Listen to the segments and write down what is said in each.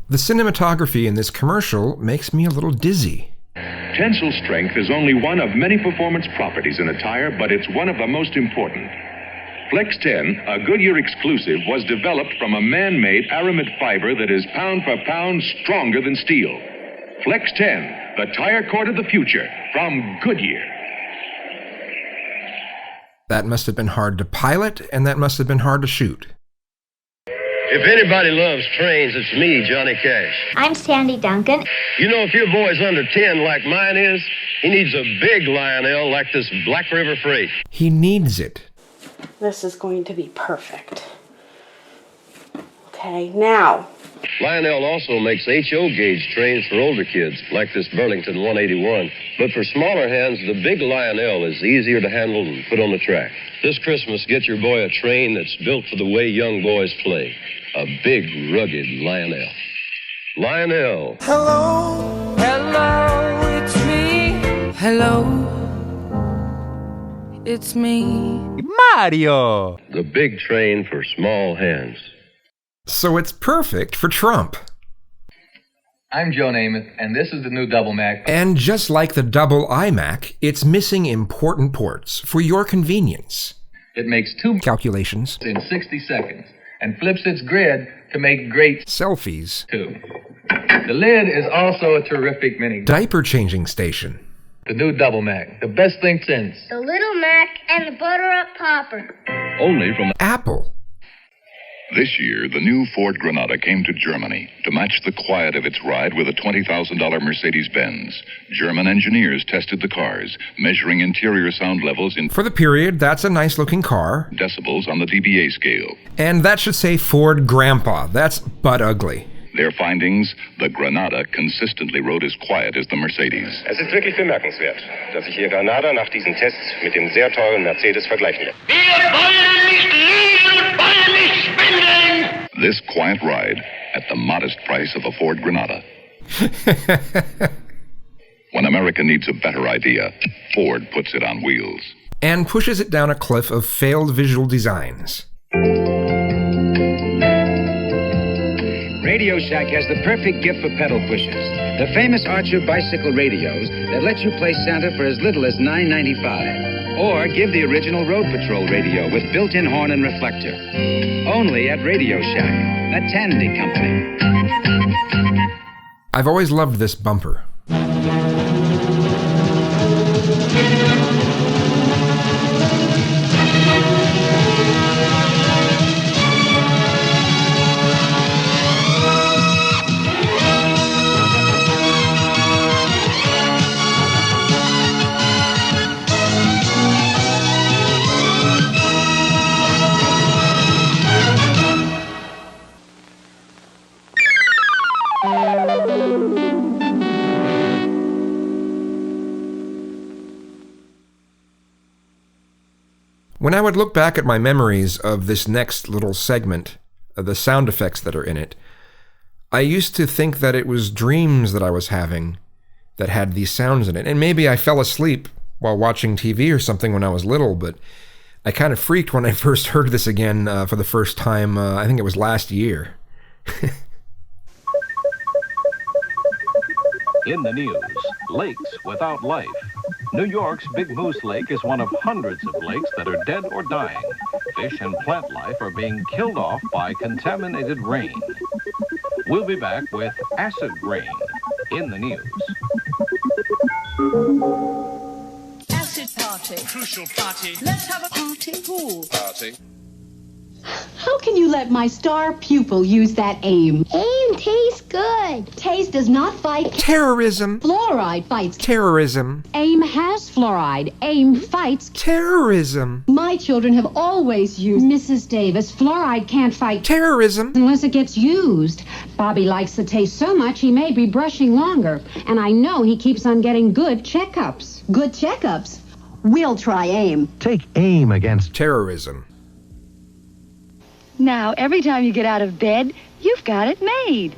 The cinematography in this commercial makes me a little dizzy. Tensile strength is only one of many performance properties in a tire, but it's one of the most important. FLEXTEN, a Goodyear exclusive, was developed from a man-made aramid fiber that is pound for pound stronger than steel. FLEXTEN, the tire cord of the future, from Goodyear. That must have been hard to pilot, and that must have been hard to shoot. If anybody loves trains, it's me, Johnny Cash. I'm Sandy Duncan. You know, if your boy's under 10 like mine is, he needs a big Lionel like this Black River Freight. He needs it. This is going to be perfect. Okay, now. Lionel also makes HO gauge trains for older kids, like this Burlington 181. But for smaller hands, the big Lionel is easier to handle and put on the track. This Christmas, get your boy a train that's built for the way young boys play. A big, rugged Lionel. Lionel. Hello, hello, it's me. Hello, it's me. Mario! The big train for small hands. So it's perfect for Trump. I'm Joe Namath, and this is the new Double Mac. And just like the double iMac, it's missing important ports for your convenience. It makes 2 calculations in 60 seconds and flips its grid to make great selfies, too. The lid is also a terrific mini diaper changing station. The new Double Mac, the best thing since. The Little Mac and the Butter Up Popper. Only from Apple. This year, the new Ford Granada came to Germany to match the quiet of its ride with a $20,000 Mercedes-Benz. German engineers tested the cars, measuring interior sound levels in... For the period, that's a nice-looking car. ...decibels on the dBA scale. And that should say Ford Grandpa. That's butt ugly. Their findings, the Granada consistently rode as quiet as the Mercedes. Es ist wirklich bemerkenswert, dass sich Ihr Granada nach diesen Tests mit dem sehr teuren Mercedes vergleichen lässt. Wir wollen nicht lieben und wollen nicht schwindeln! This quiet ride at the modest price of a Ford Granada. When America needs a better idea, Ford puts it on wheels. And pushes it down a cliff of failed visual designs. Radio Shack has the perfect gift for pedal pushers. The famous Archer bicycle radios that let you play Santa for as little as $9.95. Or give the original Road Patrol radio with built-in horn and reflector. Only at Radio Shack, a Tandy company. I've always loved this bumper. When I would look back at my memories of this next little segment, the sound effects that are in it, I used to think that it was dreams that I was having that had these sounds in it. And maybe I fell asleep while watching TV or something when I was little, but I kind of freaked when I first heard this again for the first time, I think it was last year. In the news, lakes without life. New York's Big Moose Lake is one of hundreds of lakes that are dead or dying. Fish and plant life are being killed off by contaminated rain. We'll be back with acid rain in the news. Acid party. Crucial party. Let's have a party. Pool. Party. How can you let my star pupil use that AIM? AIM tastes good. Taste does not fight terrorism. Fluoride fights terrorism. AIM has fluoride. AIM fights terrorism. My children have always used Mrs. Davis. Fluoride can't fight terrorism unless it gets used. Bobby likes the taste so much he may be brushing longer. And I know he keeps on getting good checkups. Good checkups? We'll try AIM. Take AIM against terrorism. Now, every time you get out of bed, you've got it made.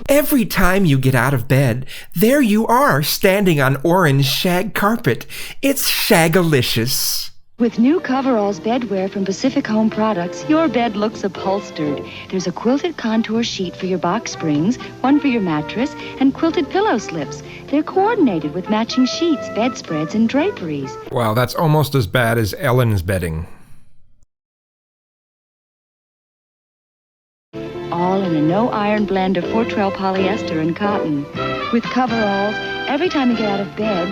Every time you get out of bed, there you are, standing on orange shag carpet. It's shagalicious. With new coveralls bedwear from Pacific Home Products, your bed looks upholstered. There's a quilted contour sheet for your box springs, one for your mattress, and quilted pillow slips. They're coordinated with matching sheets, bedspreads, and draperies. Wow, that's almost as bad as Ellen's bedding. All in a no-iron blend of Fortrell polyester and cotton. With coveralls, every time you get out of bed,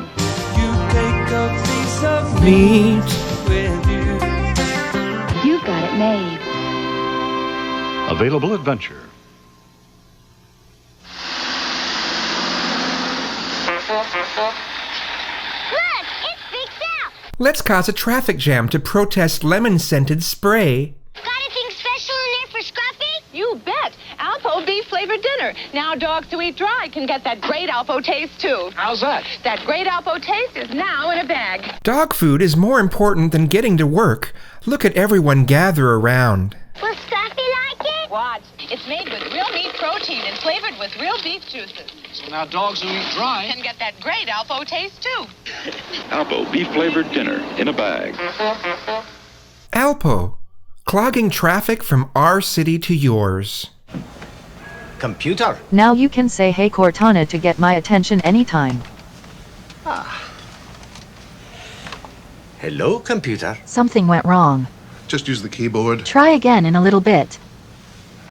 You take a piece of meat with you. you've got it made. Available at Venture. Look, it's fixed out. Let's cause a traffic jam to protest lemon-scented spray. Got anything special in there for Scruffy? You bet. Alpo beef-flavored dinner. Now dogs who eat dry can get that great Alpo taste, too. How's that? That great Alpo taste is now in a bag. Dog food is more important than getting to work. Look at everyone gather around. Will Scruffy like it? Watch. It's made with real meat protein and flavored with real beef juices. So now dogs who eat dry Can get that great Alpo taste, too. Alpo beef-flavored dinner in a bag. Alpo, clogging traffic from our city to yours. Computer. Now you can say hey Cortana to get my attention anytime. Hello, computer. Something went wrong. Just use the keyboard. Try again in a little bit.